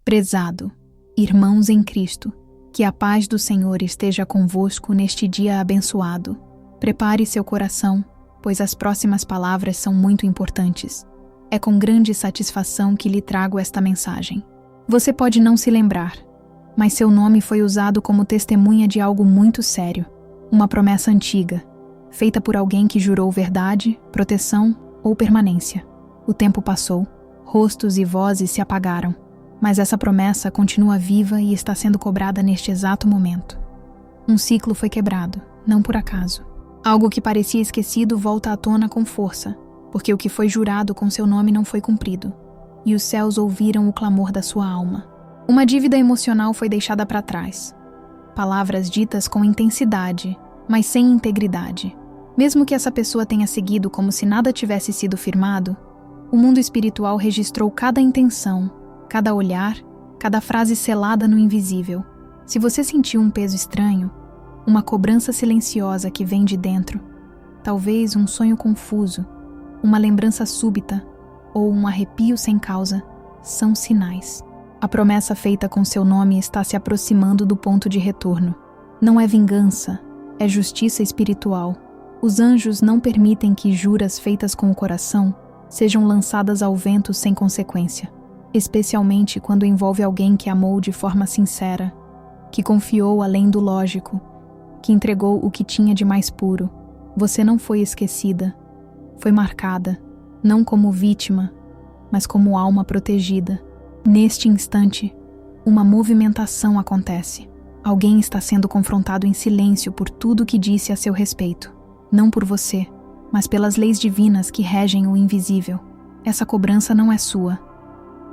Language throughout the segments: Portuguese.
Prezado, irmãos em Cristo, que a paz do Senhor esteja convosco neste dia abençoado. Prepare seu coração, pois as próximas palavras são muito importantes. É com grande satisfação que lhe trago esta mensagem. Você pode não se lembrar, mas seu nome foi usado como testemunha de algo muito sério, uma promessa antiga, feita por alguém que jurou verdade, proteção ou permanência. O tempo passou, rostos e vozes se apagaram, mas essa promessa continua viva e está sendo cobrada neste exato momento. Um ciclo foi quebrado, não por acaso. Algo que parecia esquecido volta à tona com força, porque o que foi jurado com seu nome não foi cumprido, e os céus ouviram o clamor da sua alma. Uma dívida emocional foi deixada para trás. Palavras ditas com intensidade, mas sem integridade. Mesmo que essa pessoa tenha seguido como se nada tivesse sido firmado, o mundo espiritual registrou cada intenção, cada olhar, cada frase selada no invisível. Se você sentiu um peso estranho, uma cobrança silenciosa que vem de dentro, talvez um sonho confuso, uma lembrança súbita ou um arrepio sem causa, são sinais. A promessa feita com seu nome está se aproximando do ponto de retorno. Não é vingança, é justiça espiritual. Os anjos não permitem que juras feitas com o coração sejam lançadas ao vento sem consequência, especialmente quando envolve alguém que amou de forma sincera, que confiou além do lógico, que entregou o que tinha de mais puro. Você não foi esquecida, foi marcada, não como vítima, mas como alma protegida. Neste instante, uma movimentação acontece. Alguém está sendo confrontado em silêncio por tudo que disse a seu respeito. Não por você, mas pelas leis divinas que regem o invisível. Essa cobrança não é sua,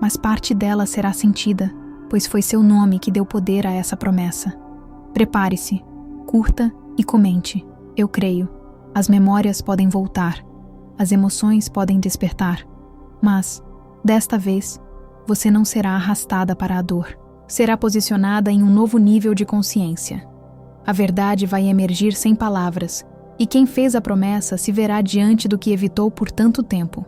mas parte dela será sentida, pois foi seu nome que deu poder a essa promessa. Prepare-se, curta e comente. Eu creio. As memórias podem voltar, as emoções podem despertar, mas, desta vez, você não será arrastada para a dor. Será posicionada em um novo nível de consciência. A verdade vai emergir sem palavras, e quem fez a promessa se verá diante do que evitou por tanto tempo.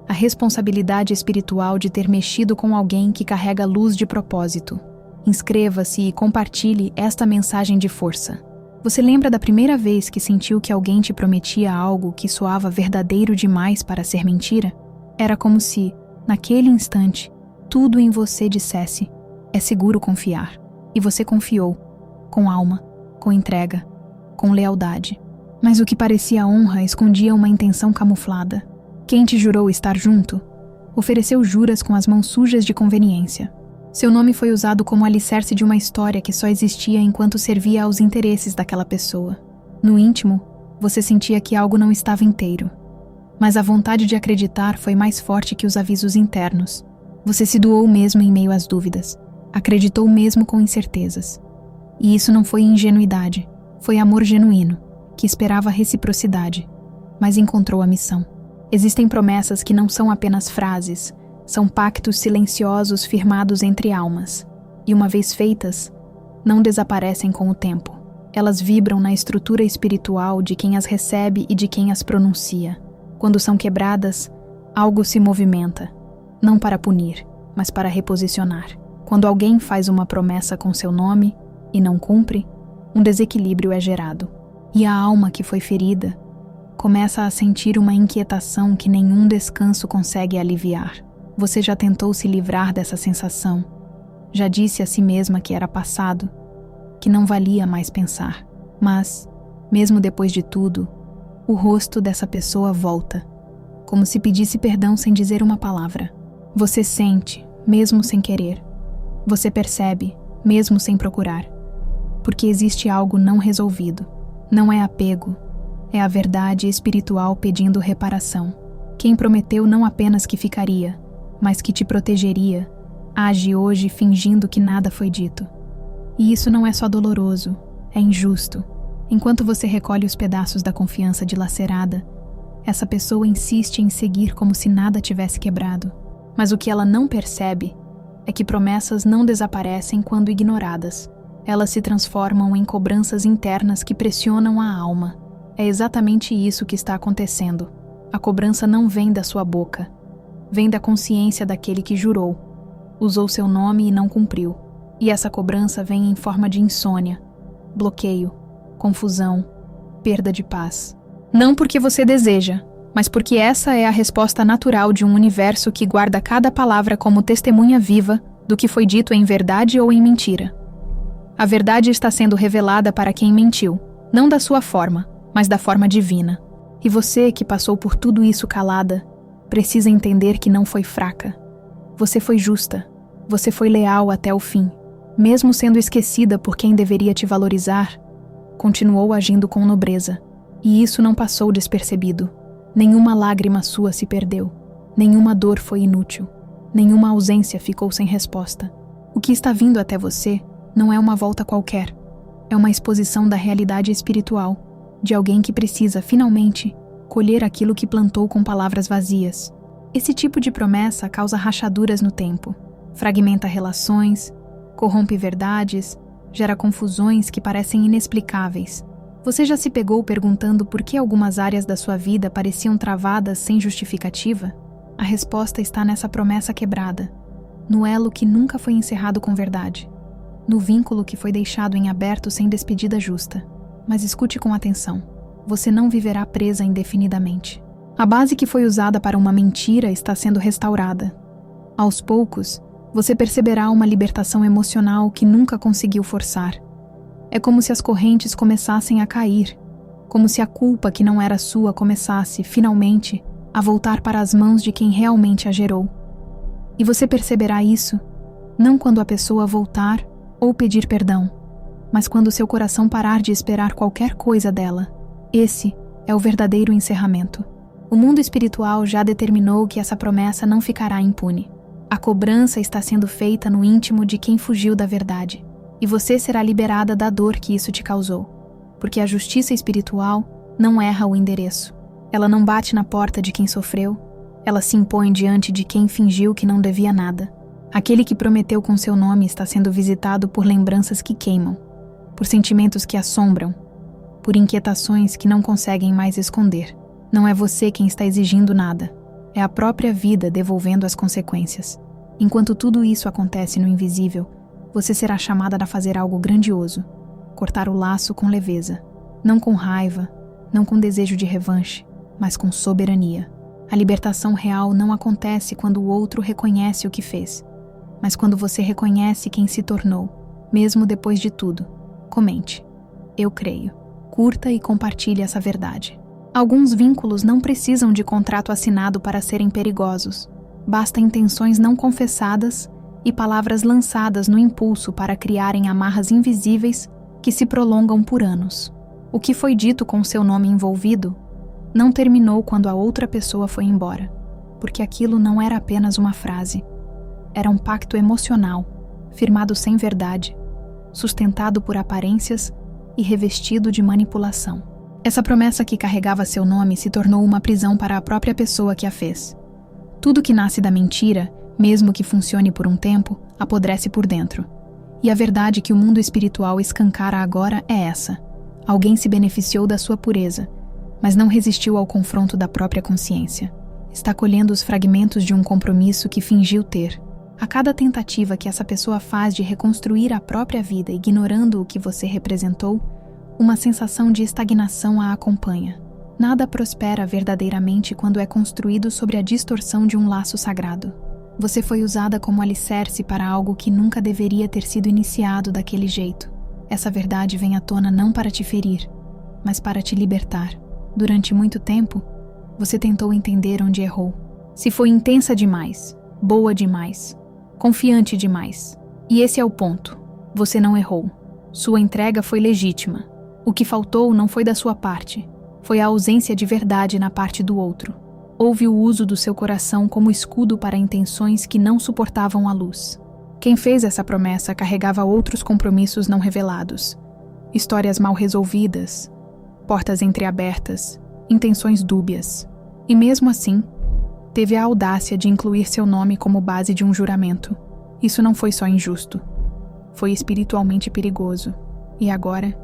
A responsabilidade espiritual de ter mexido com alguém que carrega luz de propósito. Inscreva-se e compartilhe esta mensagem de força. Você lembra da primeira vez que sentiu que alguém te prometia algo que soava verdadeiro demais para ser mentira? Era como se, naquele instante, tudo em você dissesse: é seguro confiar. E você confiou, com alma, com entrega, com lealdade. Mas o que parecia honra escondia uma intenção camuflada. Quem te jurou estar junto, ofereceu juras com as mãos sujas de conveniência. Seu nome foi usado como alicerce de uma história que só existia enquanto servia aos interesses daquela pessoa. No íntimo, você sentia que algo não estava inteiro. Mas a vontade de acreditar foi mais forte que os avisos internos. Você se doou mesmo em meio às dúvidas. Acreditou mesmo com incertezas. E isso não foi ingenuidade, foi amor genuíno, que esperava reciprocidade, mas encontrou a missão. Existem promessas que não são apenas frases, são pactos silenciosos firmados entre almas, e uma vez feitas, não desaparecem com o tempo. Elas vibram na estrutura espiritual de quem as recebe e de quem as pronuncia. Quando são quebradas, algo se movimenta, não para punir, mas para reposicionar. Quando alguém faz uma promessa com seu nome e não cumpre, um desequilíbrio é gerado. E a alma que foi ferida começa a sentir uma inquietação que nenhum descanso consegue aliviar. Você já tentou se livrar dessa sensação? Já disse a si mesma que era passado, que não valia mais pensar. Mas, mesmo depois de tudo, o rosto dessa pessoa volta, como se pedisse perdão sem dizer uma palavra. Você sente, mesmo sem querer. Você percebe, mesmo sem procurar. Porque existe algo não resolvido. Não é apego, é a verdade espiritual pedindo reparação. Quem prometeu não apenas que ficaria, mas que te protegeria, age hoje fingindo que nada foi dito. E isso não é só doloroso, é injusto. Enquanto você recolhe os pedaços da confiança dilacerada, essa pessoa insiste em seguir como se nada tivesse quebrado. Mas o que ela não percebe é que promessas não desaparecem quando ignoradas. Elas se transformam em cobranças internas que pressionam a alma. É exatamente isso que está acontecendo. A cobrança não vem da sua boca, vem da consciência daquele que jurou. usou seu nome e não cumpriu. E essa cobrança vem em forma de insônia, bloqueio, confusão, perda de paz. Não porque você deseja, mas porque essa é a resposta natural de um universo que guarda cada palavra como testemunha viva do que foi dito em verdade ou em mentira. A verdade está sendo revelada para quem mentiu, não da sua forma, mas da forma divina. E você, que passou por tudo isso calada, precisa entender que não foi fraca. Você foi justa. Você foi leal até o fim. Mesmo sendo esquecida por quem deveria te valorizar, continuou agindo com nobreza. E isso não passou despercebido. Nenhuma lágrima sua se perdeu. Nenhuma dor foi inútil. Nenhuma ausência ficou sem resposta. O que está vindo até você não é uma volta qualquer. É uma exposição da realidade espiritual, de alguém que precisa, finalmente, colher aquilo que plantou com palavras vazias. Esse tipo de promessa causa rachaduras no tempo, fragmenta relações, corrompe verdades, gera confusões que parecem inexplicáveis. Você já se pegou perguntando por que algumas áreas da sua vida pareciam travadas sem justificativa? A resposta está nessa promessa quebrada, no elo que nunca foi encerrado com verdade, no vínculo que foi deixado em aberto sem despedida justa. Mas escute com atenção. Você não viverá presa indefinidamente. A base que foi usada para uma mentira está sendo restaurada. Aos poucos, você perceberá uma libertação emocional que nunca conseguiu forçar. É como se as correntes começassem a cair, como se a culpa que não era sua começasse, finalmente, a voltar para as mãos de quem realmente a gerou. E você perceberá isso, não quando a pessoa voltar ou pedir perdão, mas quando seu coração parar de esperar qualquer coisa dela. Esse é o verdadeiro encerramento. O mundo espiritual já determinou que essa promessa não ficará impune. A cobrança está sendo feita no íntimo de quem fugiu da verdade, e você será liberada da dor que isso te causou, porque a justiça espiritual não erra o endereço. Ela não bate na porta de quem sofreu, ela se impõe diante de quem fingiu que não devia nada. Aquele que prometeu com seu nome está sendo visitado por lembranças que queimam, por sentimentos que assombram, por inquietações que não conseguem mais esconder. Não é você quem está exigindo nada, é a própria vida devolvendo as consequências. Enquanto tudo isso acontece no invisível, você será chamada a fazer algo grandioso, cortar o laço com leveza, não com raiva, não com desejo de revanche, mas com soberania. A libertação real não acontece quando o outro reconhece o que fez, mas quando você reconhece quem se tornou, mesmo depois de tudo. Comente. Eu creio. Curta e compartilhe essa verdade. Alguns vínculos não precisam de contrato assinado para serem perigosos. Basta intenções não confessadas e palavras lançadas no impulso para criarem amarras invisíveis que se prolongam por anos. O que foi dito com seu nome envolvido não terminou quando a outra pessoa foi embora, porque aquilo não era apenas uma frase. Era um pacto emocional, firmado sem verdade, sustentado por aparências e revestido de manipulação. Essa promessa que carregava seu nome se tornou uma prisão para a própria pessoa que a fez. Tudo que nasce da mentira, mesmo que funcione por um tempo, apodrece por dentro. E a verdade que o mundo espiritual escancara agora é essa. Alguém se beneficiou da sua pureza, mas não resistiu ao confronto da própria consciência. Está colhendo os fragmentos de um compromisso que fingiu ter. A cada tentativa que essa pessoa faz de reconstruir a própria vida ignorando o que você representou, uma sensação de estagnação a acompanha. Nada prospera verdadeiramente quando é construído sobre a distorção de um laço sagrado. Você foi usada como alicerce para algo que nunca deveria ter sido iniciado daquele jeito. Essa verdade vem à tona não para te ferir, mas para te libertar. Durante muito tempo, você tentou entender onde errou. Se foi intensa demais, boa demais, confiante demais. E esse é o ponto. Você não errou. Sua entrega foi legítima. O que faltou não foi da sua parte. Foi a ausência de verdade na parte do outro. Houve o uso do seu coração como escudo para intenções que não suportavam a luz. Quem fez essa promessa carregava outros compromissos não revelados. Histórias mal resolvidas, portas entreabertas, intenções dúbias. E mesmo assim, teve a audácia de incluir seu nome como base de um juramento. Isso não foi só injusto. Foi espiritualmente perigoso. E agora,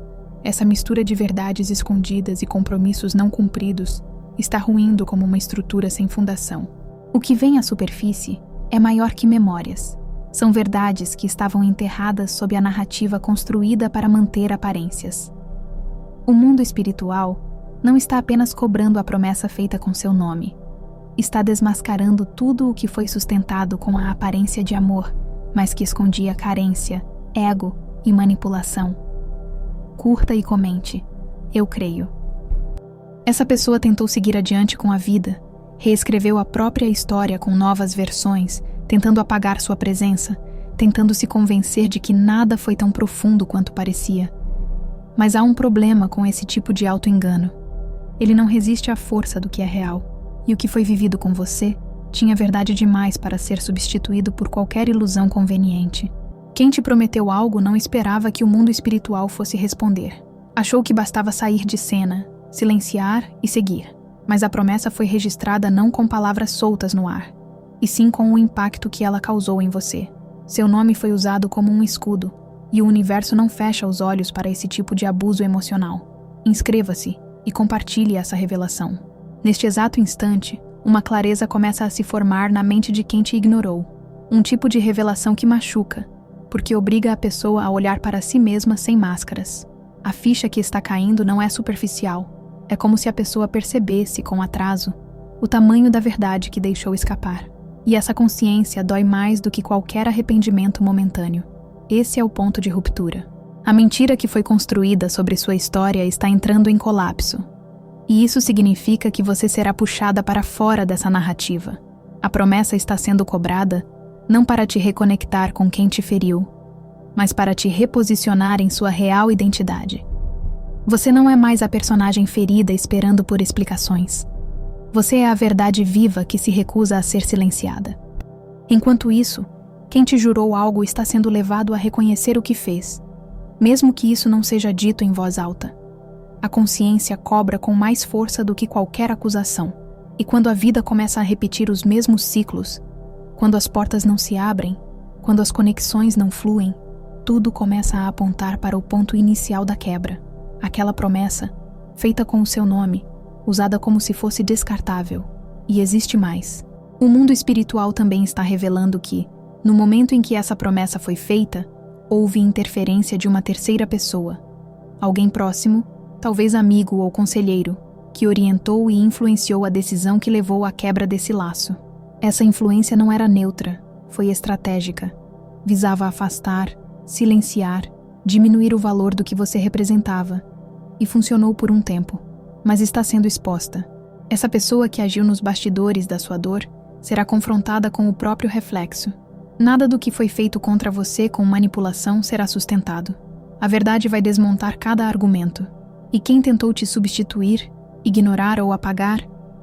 essa mistura de verdades escondidas e compromissos não cumpridos está ruindo como uma estrutura sem fundação. O que vem à superfície é maior que memórias. São verdades que estavam enterradas sob a narrativa construída para manter aparências. O mundo espiritual não está apenas cobrando a promessa feita com seu nome. Está desmascarando tudo o que foi sustentado com a aparência de amor, mas que escondia carência, ego e manipulação. Curta e comente. Eu creio. Essa pessoa tentou seguir adiante com a vida, reescreveu a própria história com novas versões, tentando apagar sua presença, tentando se convencer de que nada foi tão profundo quanto parecia. Mas há um problema com esse tipo de auto-engano. Ele não resiste à força do que é real. E o que foi vivido com você tinha verdade demais para ser substituído por qualquer ilusão conveniente. Quem te prometeu algo não esperava que o mundo espiritual fosse responder. Achou que bastava sair de cena, silenciar e seguir. Mas a promessa foi registrada não com palavras soltas no ar, e sim com o impacto que ela causou em você. Seu nome foi usado como um escudo, e o universo não fecha os olhos para esse tipo de abuso emocional. Inscreva-se e compartilhe essa revelação. Neste exato instante, uma clareza começa a se formar na mente de quem te ignorou. Um tipo de revelação que machuca, porque obriga a pessoa a olhar para si mesma sem máscaras. A ficha que está caindo não é superficial. É como se a pessoa percebesse, com atraso, o tamanho da verdade que deixou escapar. E essa consciência dói mais do que qualquer arrependimento momentâneo. Esse é o ponto de ruptura. A mentira que foi construída sobre sua história está entrando em colapso. E isso significa que você será puxada para fora dessa narrativa. A promessa está sendo cobrada não para te reconectar com quem te feriu, mas para te reposicionar em sua real identidade. Você não é mais a personagem ferida esperando por explicações. Você é a verdade viva que se recusa a ser silenciada. Enquanto isso, quem te jurou algo está sendo levado a reconhecer o que fez, mesmo que isso não seja dito em voz alta. A consciência cobra com mais força do que qualquer acusação. E quando a vida começa a repetir os mesmos ciclos, quando as portas não se abrem, quando as conexões não fluem, tudo começa a apontar para o ponto inicial da quebra. Aquela promessa, feita com o seu nome, usada como se fosse descartável. E existe mais. O mundo espiritual também está revelando que, no momento em que essa promessa foi feita, houve interferência de uma terceira pessoa. Alguém próximo, talvez amigo ou conselheiro, que orientou e influenciou a decisão que levou à quebra desse laço. Essa influência não era neutra, foi estratégica. Visava afastar, silenciar, diminuir o valor do que você representava. E funcionou por um tempo, mas está sendo exposta. Essa pessoa que agiu nos bastidores da sua dor será confrontada com o próprio reflexo. Nada do que foi feito contra você com manipulação será sustentado. A verdade vai desmontar cada argumento. E quem tentou te substituir, ignorar ou apagar,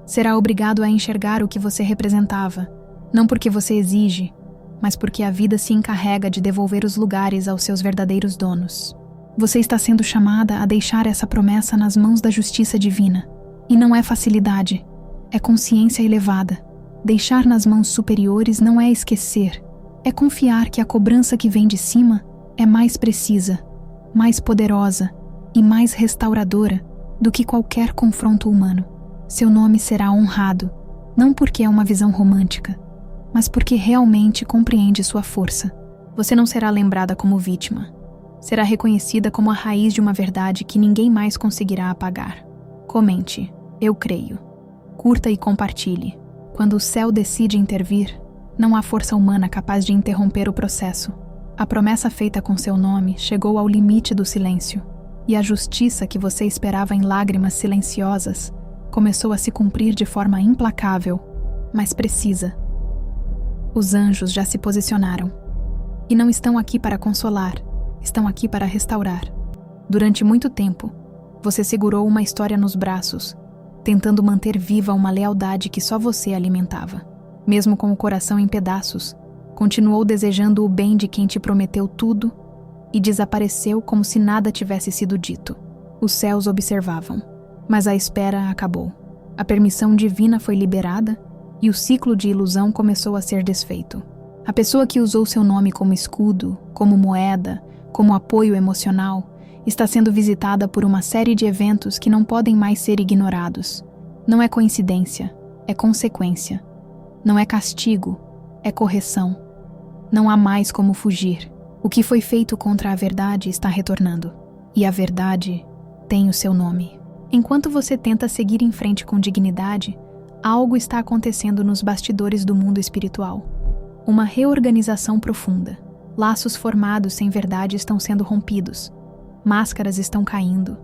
será obrigado a enxergar o que você representava, não porque você exige, mas porque a vida se encarrega de devolver os lugares aos seus verdadeiros donos. Você está sendo chamada a deixar essa promessa nas mãos da justiça divina. E não é facilidade, é consciência elevada. Deixar nas mãos superiores não é esquecer, é confiar que a cobrança que vem de cima é mais precisa, mais poderosa e mais restauradora do que qualquer confronto humano. Seu nome será honrado, não porque é uma visão romântica, mas porque realmente compreende sua força. Você não será lembrada como vítima. Será reconhecida como a raiz de uma verdade que ninguém mais conseguirá apagar. Comente, eu creio. Curta e compartilhe. Quando o céu decide intervir, não há força humana capaz de interromper o processo. A promessa feita com seu nome chegou ao limite do silêncio, e a justiça que você esperava em lágrimas silenciosas começou a se cumprir de forma implacável, mas precisa. Os anjos já se posicionaram, e não estão aqui para consolar, estão aqui para restaurar. Durante muito tempo, você segurou uma história nos braços, tentando manter viva uma lealdade que só você alimentava. Mesmo com o coração em pedaços, continuou desejando o bem de quem te prometeu tudo e desapareceu como se nada tivesse sido dito. Os céus observavam, mas a espera acabou. A permissão divina foi liberada e o ciclo de ilusão começou a ser desfeito. A pessoa que usou seu nome como escudo, como moeda, como apoio emocional, está sendo visitada por uma série de eventos que não podem mais ser ignorados. Não é coincidência, é consequência. Não é castigo, é correção. Não há mais como fugir. O que foi feito contra a verdade está retornando. E a verdade tem o seu nome. Enquanto você tenta seguir em frente com dignidade, algo está acontecendo nos bastidores do mundo espiritual. Uma reorganização profunda. Laços formados sem verdade estão sendo rompidos. Máscaras estão caindo.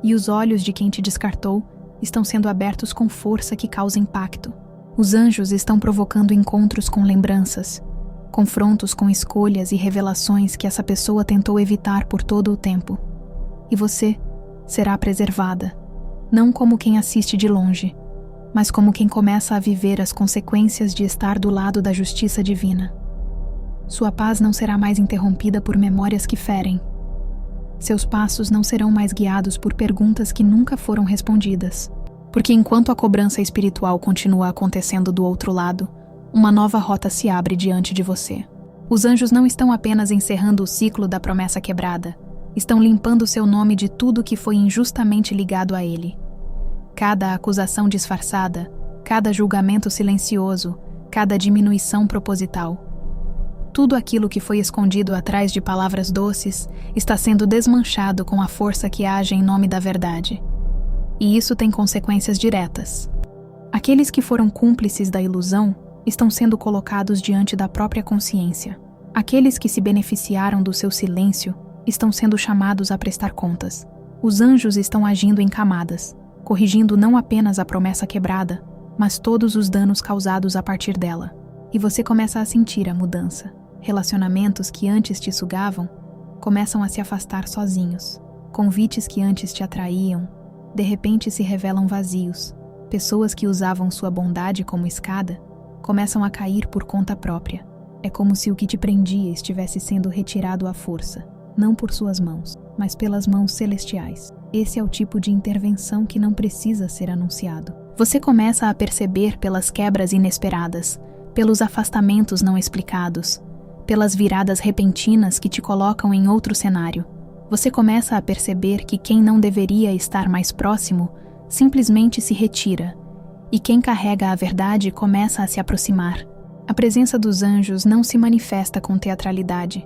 E os olhos de quem te descartou estão sendo abertos com força que causa impacto. Os anjos estão provocando encontros com lembranças, confrontos com escolhas e revelações que essa pessoa tentou evitar por todo o tempo. E você será preservada, não como quem assiste de longe, mas como quem começa a viver as consequências de estar do lado da justiça divina. Sua paz não será mais interrompida por memórias que ferem. Seus passos não serão mais guiados por perguntas que nunca foram respondidas. Porque enquanto a cobrança espiritual continua acontecendo do outro lado, uma nova rota se abre diante de você. Os anjos não estão apenas encerrando o ciclo da promessa quebrada, estão limpando seu nome de tudo que foi injustamente ligado a ele. Cada acusação disfarçada, cada julgamento silencioso, cada diminuição proposital. Tudo aquilo que foi escondido atrás de palavras doces está sendo desmanchado com a força que age em nome da verdade. E isso tem consequências diretas. Aqueles que foram cúmplices da ilusão estão sendo colocados diante da própria consciência. Aqueles que se beneficiaram do seu silêncio estão sendo chamados a prestar contas. Os anjos estão agindo em camadas, corrigindo não apenas a promessa quebrada, mas todos os danos causados a partir dela. E você começa a sentir a mudança. Relacionamentos que antes te sugavam começam a se afastar sozinhos. Convites que antes te atraíam, de repente se revelam vazios. Pessoas que usavam sua bondade como escada começam a cair por conta própria. É como se o que te prendia estivesse sendo retirado à força, não por suas mãos, mas pelas mãos celestiais. Esse é o tipo de intervenção que não precisa ser anunciado. Você começa a perceber pelas quebras inesperadas, pelos afastamentos não explicados, pelas viradas repentinas que te colocam em outro cenário. Você começa a perceber que quem não deveria estar mais próximo simplesmente se retira, e quem carrega a verdade começa a se aproximar. A presença dos anjos não se manifesta com teatralidade.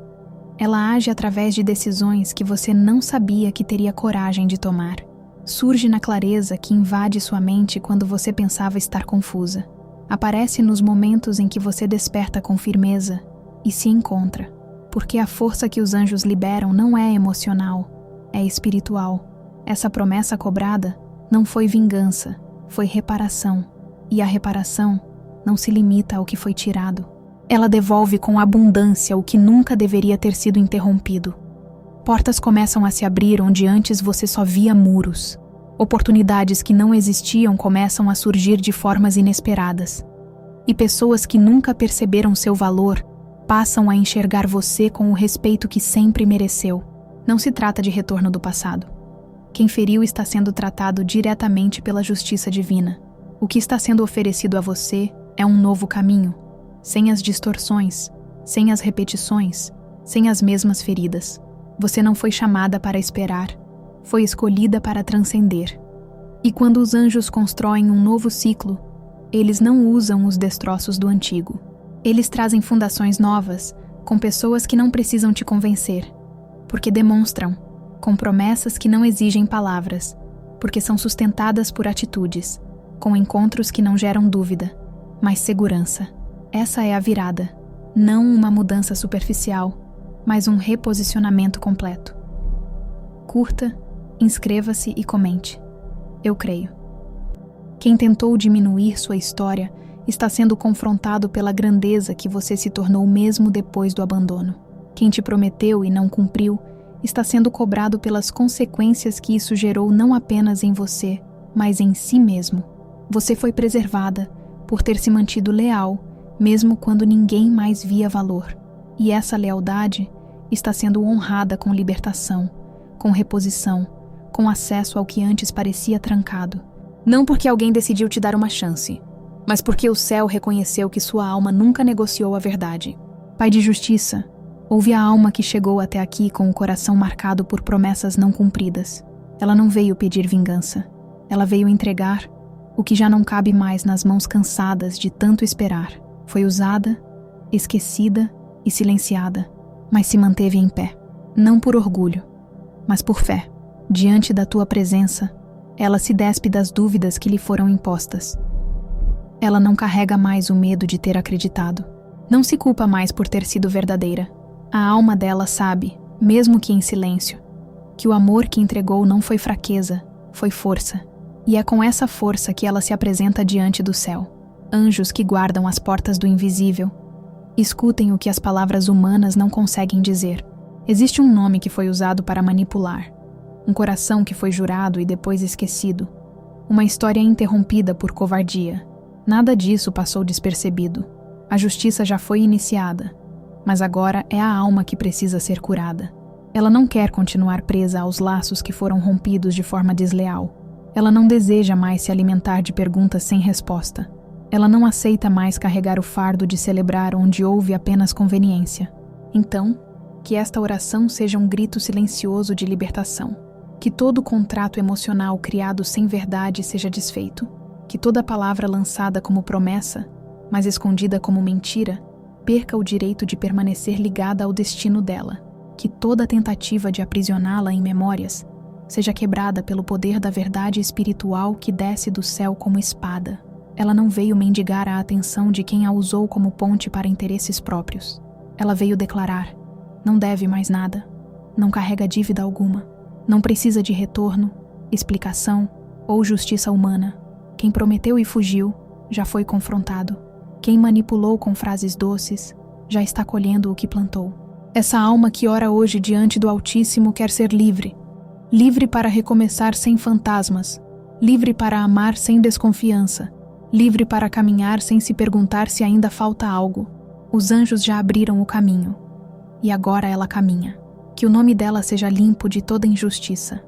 Ela age através de decisões que você não sabia que teria coragem de tomar. Surge na clareza que invade sua mente quando você pensava estar confusa. Aparece nos momentos em que você desperta com firmeza e se encontra. Porque a força que os anjos liberam não é emocional, é espiritual. Essa promessa cobrada não foi vingança, foi reparação. E a reparação não se limita ao que foi tirado. Ela devolve com abundância o que nunca deveria ter sido interrompido. Portas começam a se abrir onde antes você só via muros. Oportunidades que não existiam começam a surgir de formas inesperadas. E pessoas que nunca perceberam seu valor passam a enxergar você com o respeito que sempre mereceu. Não se trata de retorno do passado. Quem feriu está sendo tratado diretamente pela justiça divina. O que está sendo oferecido a você é um novo caminho, sem as distorções, sem as repetições, sem as mesmas feridas. Você não foi chamada para esperar, foi escolhida para transcender. E quando os anjos constroem um novo ciclo, eles não usam os destroços do antigo. Eles trazem fundações novas, com pessoas que não precisam te convencer, porque demonstram, com promessas que não exigem palavras, porque são sustentadas por atitudes, com encontros que não geram dúvida, mas segurança. Essa é a virada, não uma mudança superficial, mas um reposicionamento completo. Curta, inscreva-se e comente. Eu creio. Quem tentou diminuir sua história está sendo confrontado pela grandeza que você se tornou mesmo depois do abandono. Quem te prometeu e não cumpriu está sendo cobrado pelas consequências que isso gerou não apenas em você, mas em si mesmo. Você foi preservada por ter se mantido leal, mesmo quando ninguém mais via valor. E essa lealdade está sendo honrada com libertação, com reposição, com acesso ao que antes parecia trancado. Não porque alguém decidiu te dar uma chance, mas porque o céu reconheceu que sua alma nunca negociou a verdade. Pai de justiça, ouve a alma que chegou até aqui com o coração marcado por promessas não cumpridas. Ela não veio pedir vingança. Ela veio entregar o que já não cabe mais nas mãos cansadas de tanto esperar. Foi usada, esquecida e silenciada, mas se manteve em pé, não por orgulho, mas por fé. Diante da tua presença, ela se despe das dúvidas que lhe foram impostas. Ela não carrega mais o medo de ter acreditado. Não se culpa mais por ter sido verdadeira. A alma dela sabe, mesmo que em silêncio, que o amor que entregou não foi fraqueza, foi força. E é com essa força que ela se apresenta diante do céu. Anjos que guardam as portas do invisível. Escutem o que as palavras humanas não conseguem dizer. Existe um nome que foi usado para manipular. Um coração que foi jurado e depois esquecido. Uma história interrompida por covardia. Nada disso passou despercebido. A justiça já foi iniciada. Mas agora é a alma que precisa ser curada. Ela não quer continuar presa aos laços que foram rompidos de forma desleal. Ela não deseja mais se alimentar de perguntas sem resposta. Ela não aceita mais carregar o fardo de celebrar onde houve apenas conveniência. Então, que esta oração seja um grito silencioso de libertação. Que todo contrato emocional criado sem verdade seja desfeito. Que toda palavra lançada como promessa, mas escondida como mentira, perca o direito de permanecer ligada ao destino dela. Que toda tentativa de aprisioná-la em memórias seja quebrada pelo poder da verdade espiritual que desce do céu como espada. Ela não veio mendigar a atenção de quem a usou como ponte para interesses próprios. Ela veio declarar: não deve mais nada, não carrega dívida alguma, não precisa de retorno, explicação ou justiça humana. Quem prometeu e fugiu, já foi confrontado. Quem manipulou com frases doces, já está colhendo o que plantou. Essa alma que ora hoje diante do Altíssimo quer ser livre. Livre para recomeçar sem fantasmas. Livre para amar sem desconfiança. Livre para caminhar sem se perguntar se ainda falta algo. Os anjos já abriram o caminho. E agora ela caminha. Que o nome dela seja limpo de toda injustiça.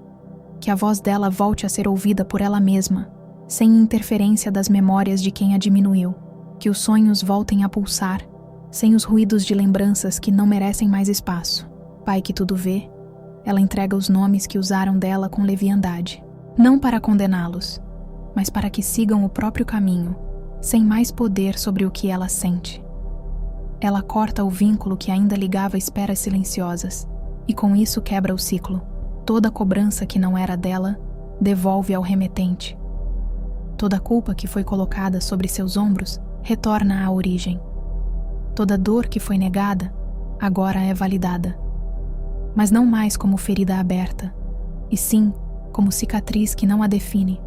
Que a voz dela volte a ser ouvida por ela mesma, sem interferência das memórias de quem a diminuiu. Que os sonhos voltem a pulsar, sem os ruídos de lembranças que não merecem mais espaço. Pai que tudo vê, ela entrega os nomes que usaram dela com leviandade. Não para condená-los, mas para que sigam o próprio caminho, sem mais poder sobre o que ela sente. Ela corta o vínculo que ainda ligava esperas silenciosas, e com isso quebra o ciclo. Toda cobrança que não era dela, devolve ao remetente. Toda culpa que foi colocada sobre seus ombros, retorna à origem. Toda dor que foi negada, agora é validada. Mas não mais como ferida aberta, e sim como cicatriz que não a define.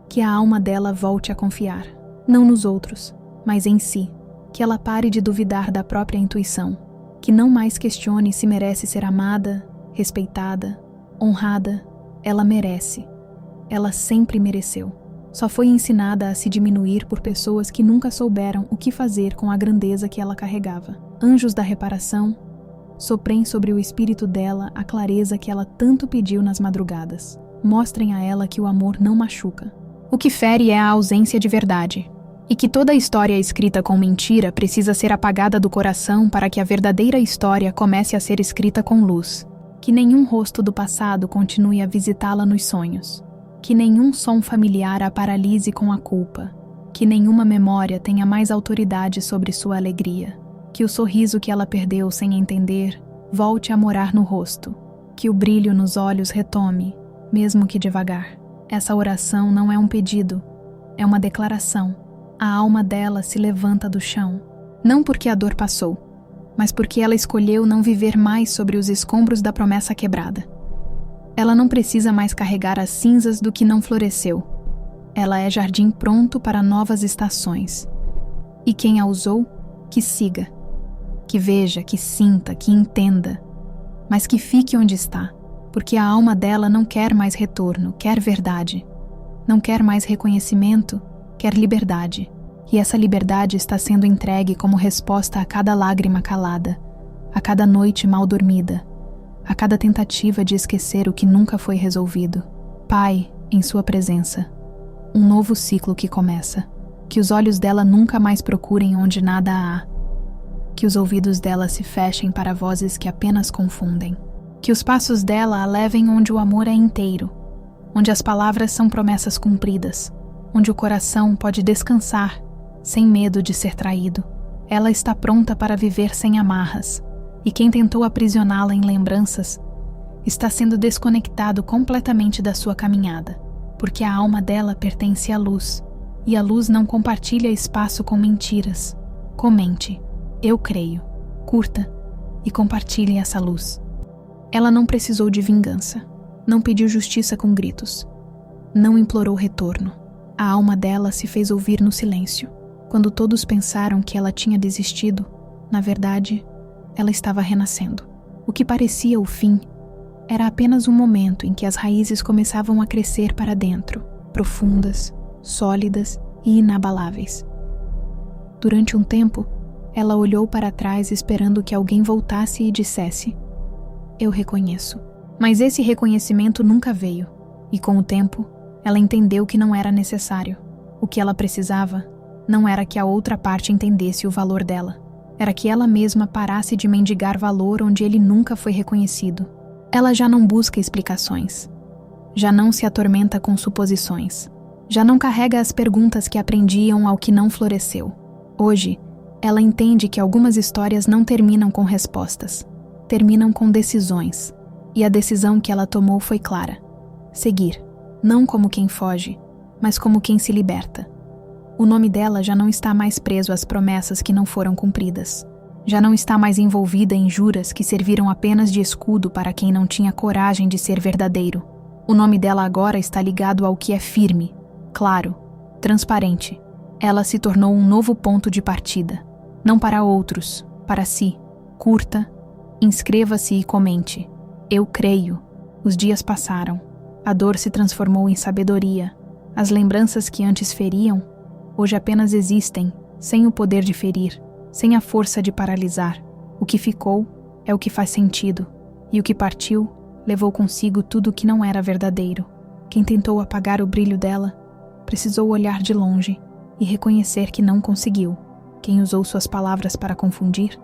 Que a alma dela volte a confiar, não nos outros, mas em si. Que ela pare de duvidar da própria intuição. Que não mais questione se merece ser amada, respeitada, honrada. Ela merece. Ela sempre mereceu. Só foi ensinada a se diminuir por pessoas que nunca souberam o que fazer com a grandeza que ela carregava. Anjos da reparação, soprem sobre o espírito dela a clareza que ela tanto pediu nas madrugadas. Mostrem a ela que o amor não machuca. O que fere é a ausência de verdade. E que toda história escrita com mentira precisa ser apagada do coração para que a verdadeira história comece a ser escrita com luz. Que nenhum rosto do passado continue a visitá-la nos sonhos. Que nenhum som familiar a paralise com a culpa. Que nenhuma memória tenha mais autoridade sobre sua alegria. Que o sorriso que ela perdeu sem entender volte a morar no rosto. Que o brilho nos olhos retome, mesmo que devagar. Essa oração não é um pedido, é uma declaração. A alma dela se levanta do chão, não porque a dor passou, mas porque ela escolheu não viver mais sobre os escombros da promessa quebrada. Ela não precisa mais carregar as cinzas do que não floresceu. Ela é jardim pronto para novas estações. E quem a usou, que siga. Que veja, que sinta, que entenda. Mas que fique onde está, porque a alma dela não quer mais retorno, quer verdade. Não quer mais reconhecimento, quer liberdade. E essa liberdade está sendo entregue como resposta a cada lágrima calada, a cada noite mal dormida, a cada tentativa de esquecer o que nunca foi resolvido. Pai, em sua presença, um novo ciclo que começa. Que os olhos dela nunca mais procurem onde nada há. Que os ouvidos dela se fechem para vozes que apenas confundem. Que os passos dela a levem onde o amor é inteiro, onde as palavras são promessas cumpridas, onde o coração pode descansar, sem medo de ser traído. Ela está pronta para viver sem amarras, e quem tentou aprisioná-la em lembranças está sendo desconectado completamente da sua caminhada, porque a alma dela pertence à luz, e a luz não compartilha espaço com mentiras. Comente, eu creio, curta e compartilhe essa luz. Ela não precisou de vingança, não pediu justiça com gritos, não implorou retorno. A alma dela se fez ouvir no silêncio. Quando todos pensaram que ela tinha desistido, na verdade, ela estava renascendo. O que parecia o fim era apenas um momento em que as raízes começavam a crescer para dentro, profundas, sólidas e inabaláveis. Durante um tempo, ela olhou para trás esperando que alguém voltasse e dissesse: eu reconheço. Mas esse reconhecimento nunca veio, e com o tempo, ela entendeu que não era necessário. O que ela precisava não era que a outra parte entendesse o valor dela. Era que ela mesma parasse de mendigar valor onde ele nunca foi reconhecido. Ela já não busca explicações. Já não se atormenta com suposições. Já não carrega as perguntas que aprendiam ao que não floresceu. Hoje, ela entende que algumas histórias não terminam com respostas. Terminam com decisões. E a decisão que ela tomou foi clara: seguir. Não como quem foge, mas como quem se liberta. O nome dela já não está mais preso às promessas que não foram cumpridas. Já não está mais envolvida em juras que serviram apenas de escudo para quem não tinha coragem de ser verdadeiro. O nome dela agora está ligado ao que é firme, claro, transparente. Ela se tornou um novo ponto de partida. Não para outros, para si. Curta, inscreva-se e comente. Eu creio. Os dias passaram. A dor se transformou em sabedoria. As lembranças que antes feriam, hoje apenas existem, sem o poder de ferir, sem a força de paralisar. O que ficou é o que faz sentido, e o que partiu levou consigo tudo o que não era verdadeiro. Quem tentou apagar o brilho dela precisou olhar de longe e reconhecer que não conseguiu. Quem usou suas palavras para confundir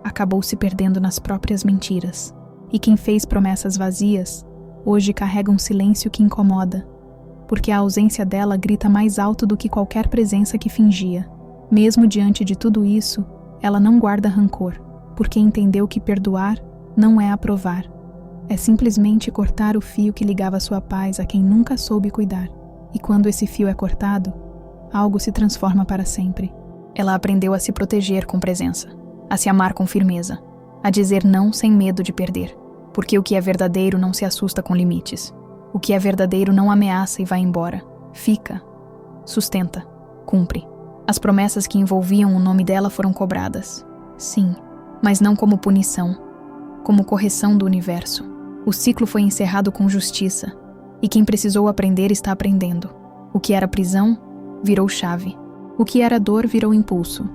acabou se perdendo nas próprias mentiras. E quem fez promessas vazias hoje carrega um silêncio que incomoda, porque a ausência dela grita mais alto do que qualquer presença que fingia. Mesmo diante de tudo isso, ela não guarda rancor, porque entendeu que perdoar não é aprovar. É simplesmente cortar o fio que ligava sua paz a quem nunca soube cuidar. E quando esse fio é cortado, algo se transforma para sempre. Ela aprendeu a se proteger com presença, a se amar com firmeza, a dizer não sem medo de perder, porque o que é verdadeiro não se assusta com limites. O que é verdadeiro não ameaça e vai embora. Fica, sustenta, cumpre. As promessas que envolviam o nome dela foram cobradas. Sim, mas não como punição, como correção do universo. O ciclo foi encerrado com justiça, e quem precisou aprender está aprendendo. O que era prisão, virou chave. O que era dor, virou impulso.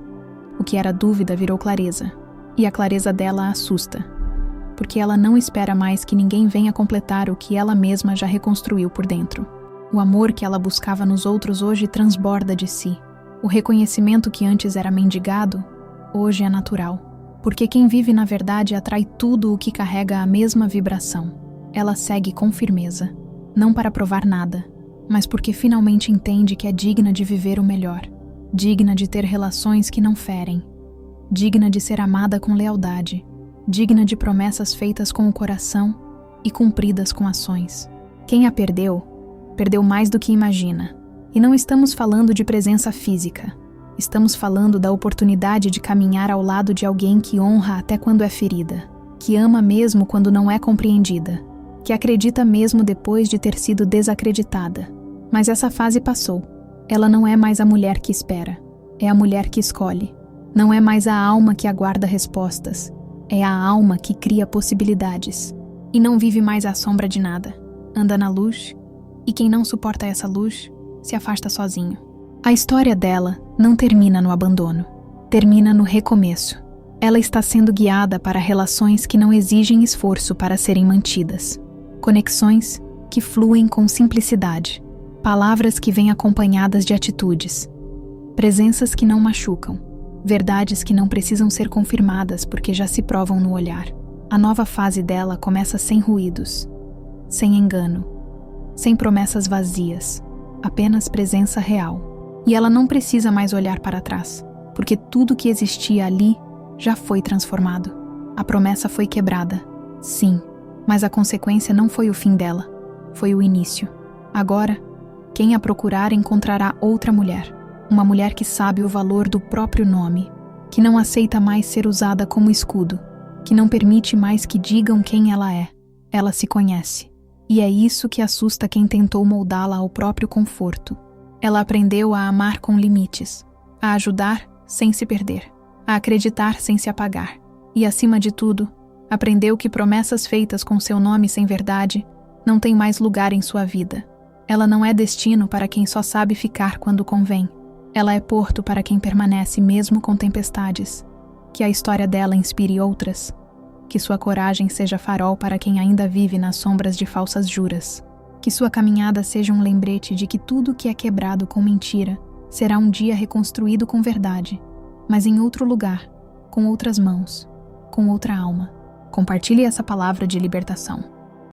O que era dúvida, virou clareza. E a clareza dela a assusta, porque ela não espera mais que ninguém venha completar o que ela mesma já reconstruiu por dentro. O amor que ela buscava nos outros hoje transborda de si. O reconhecimento que antes era mendigado, hoje é natural. Porque quem vive na verdade atrai tudo o que carrega a mesma vibração. Ela segue com firmeza, não para provar nada, mas porque finalmente entende que é digna de viver o melhor, digna de ter relações que não ferem, digna de ser amada com lealdade, digna de promessas feitas com o coração e cumpridas com ações. Quem a perdeu, perdeu mais do que imagina. E não estamos falando de presença física. Estamos falando da oportunidade de caminhar ao lado de alguém que honra até quando é ferida, que ama mesmo quando não é compreendida, que acredita mesmo depois de ter sido desacreditada. Mas essa fase passou. Ela não é mais a mulher que espera, é a mulher que escolhe. Não é mais a alma que aguarda respostas, é a alma que cria possibilidades. E não vive mais à sombra de nada. Anda na luz, e quem não suporta essa luz, se afasta sozinho. A história dela não termina no abandono. Termina no recomeço. Ela está sendo guiada para relações que não exigem esforço para serem mantidas. Conexões que fluem com simplicidade. Palavras que vêm acompanhadas de atitudes. Presenças que não machucam. Verdades que não precisam ser confirmadas porque já se provam no olhar. A nova fase dela começa sem ruídos, sem engano, sem promessas vazias, apenas presença real. E ela não precisa mais olhar para trás. porque tudo que existia ali já foi transformado. A promessa foi quebrada, sim, mas a consequência não foi o fim dela, foi o início. Agora, quem a procurar encontrará outra mulher, uma mulher que sabe o valor do próprio nome, que não aceita mais ser usada como escudo, que não permite mais que digam quem ela é. Ela se conhece. E é isso que assusta quem tentou moldá-la ao próprio conforto. Ela aprendeu a amar com limites, a ajudar sem se perder, a acreditar sem se apagar. E, acima de tudo, aprendeu que promessas feitas com seu nome sem verdade não têm mais lugar em sua vida. Ela não é destino para quem só sabe ficar quando convém. Ela é porto para quem permanece mesmo com tempestades. Que a história dela inspire outras. Que sua coragem seja farol para quem ainda vive nas sombras de falsas juras. Que sua caminhada seja um lembrete de que tudo que é quebrado com mentira será um dia reconstruído com verdade, mas em outro lugar, com outras mãos, com outra alma. Compartilhe essa palavra de libertação.